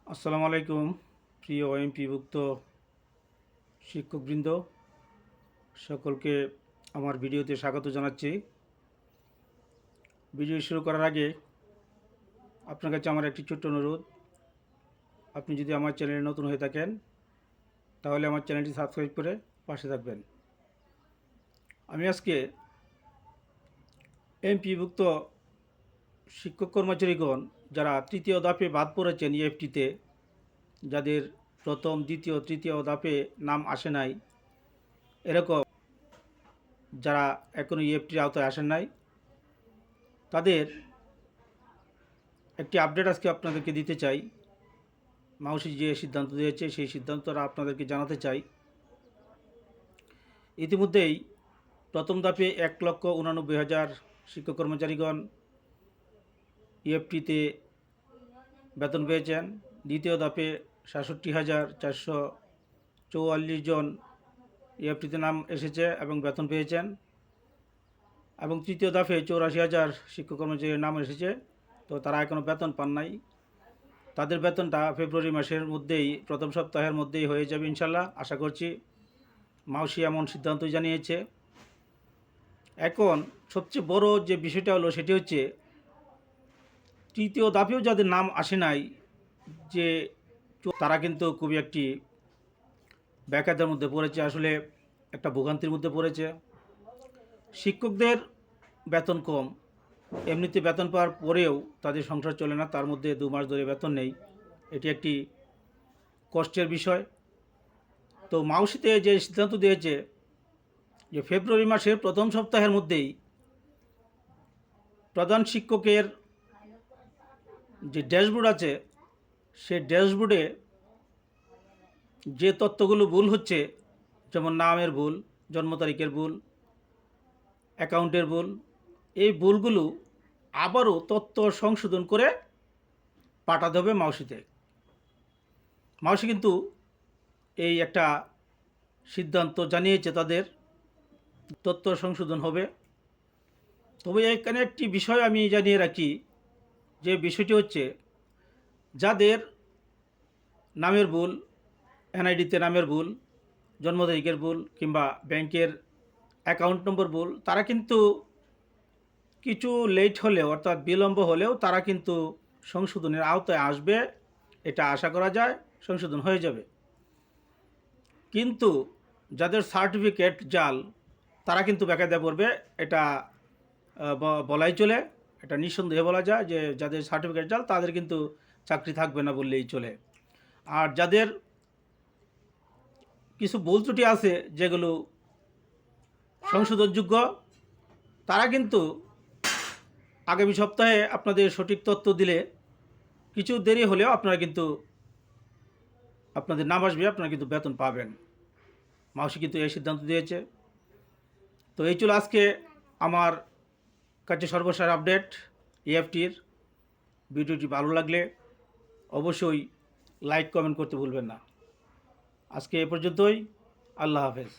আসসালামু আলাইকুম প্রিয় এমপিভুক্ত শিক্ষকবৃন্দ, সকলকে আমার ভিডিওতে স্বাগত জানাচ্ছি। ভিডিও শুরু করার আগে আপনার কাছে আমার একটি ছোট্ট অনুরোধ, আপনি যদি আমার চ্যানেলে নতুন হয়ে থাকেন তাহলে আমার চ্যানেলটি সাবস্ক্রাইব করে পাশে থাকবেন। আমি আজকে এমপিভুক্ত শিক্ষক কর্মচারীগণ যারা তৃতীয় ধাপে বাদ পড়েছেন ইএফটিতে, যাদের প্রথম, দ্বিতীয়, তৃতীয় ধাপে নাম আসে নাই, এরকম যারা এখনও ইএফটির আওতায় আসেন নাই, তাদের একটি আপডেট আজকে আপনাদেরকে দিতে চাই। মাউসি যে সিদ্ধান্ত দিয়েছে সেই সিদ্ধান্তটা আপনাদেরকে জানাতে চাই। ইতিমধ্যেই প্রথম ধাপে 1,89,000 শিক্ষক কর্মচারীগণ ইএফটিতে বেতন পেয়েছেন। দ্বিতীয় ধাপে 67,444 জন ইএফটিতে নাম এসেছে এবং বেতন পেয়েছেন, এবং তৃতীয় ধাপে 84,000 শিক্ষক কর্মচারীর নাম এসেছে, তো তারা এখনও বেতন পান নাই। তাদের বেতনটা ফেব্রুয়ারি মাসের মধ্যেই, প্রথম সপ্তাহের মধ্যেই হয়ে যাবে ইনশাল্লাহ, আশা করছি। মাউসি এমন সিদ্ধান্ত জানিয়েছে। এখন সবচেয়ে বড় যে বিষয়টা হলো সেটি হচ্ছে, তৃতীয় ধাপেও যাদের নাম আসে নাই, যে তারা কিন্তু খুবই একটি ব্যাঘাতের মধ্যে পড়েছে, আসলে একটা ভোগান্তির মধ্যে পড়েছে। শিক্ষকদের বেতন কম, এমনিতে বেতন পাওয়ার পরেও তাদের সংসার চলে না, তার মধ্যে 2 মাস ধরে বেতন নেই, এটি একটি কষ্টের বিষয়। তো মাউসিতে যে সিদ্ধান্ত দিয়েছে যে ফেব্রুয়ারি মাসের প্রথম সপ্তাহের মধ্যেই প্রধান শিক্ষকের যে ড্যাশবোর্ড আছে, সে ড্যাশবোর্ডে যে তথ্যগুলো ভুল হচ্ছে, যেমন নামের ভুল, জন্ম তারিখের ভুল, অ্যাকাউন্টের ভুল, এই ভুলগুলো আবারও তথ্য সংশোধন করে পাঠাতে হবে মাউসিতে। মাউসি কিন্তু এই একটা সিদ্ধান্ত জানিয়েছে, তাদের তথ্য সংশোধন হবে। তবে এখানে একটি বিষয় আমি জানিয়ে রাখি, যে বিষয়টি হচ্ছে, যাদের নামের ভুল, এনআইডিতে নামের ভুল, জন্ম তারিখের ভুল, কিংবা ব্যাংকের অ্যাকাউন্ট নম্বর ভুল, তারা কিন্তু কিছু লেট হলেও, অর্থাৎ বিলম্ব হলেও, তারা কিন্তু সংশোধনের আওতায় আসবে, এটা আশা করা যায়, সংশোধন হয়ে যাবে। কিন্তু যাদের সার্টিফিকেট জাল, তারা কিন্তু বেকায়দায় পড়বে, এটা বলাই চলে, এটা নিঃসন্দেহে বলা যায় যে যাদের সার্টিফিকেট জাল তাদের কিন্তু চাকরি থাকবে না বললেই চলে। আর যাদের কিছু ভুল ত্রুটি আছে যেগুলো সংশোধনযোগ্য, তারা কিন্তু আগামী সপ্তাহে আপনাদের সঠিক তথ্য দিলে, কিছু দেরি হলেও আপনারা কিন্তু, আপনাদের নাম আসবে, আপনারা কিন্তু বেতন পাবেন। মাউসি কিন্তু এই সিদ্ধান্ত দিয়েছে। তো এই ছিল আজকে আমার কাছে সর্বশেষ আপডেট ইএফটির। ভিডিওটি ভালো লাগলে অবশ্যই লাইক, কমেন্ট করতে ভুলবেন না। আজকে এ পর্যন্তই। আল্লাহ হাফেজ।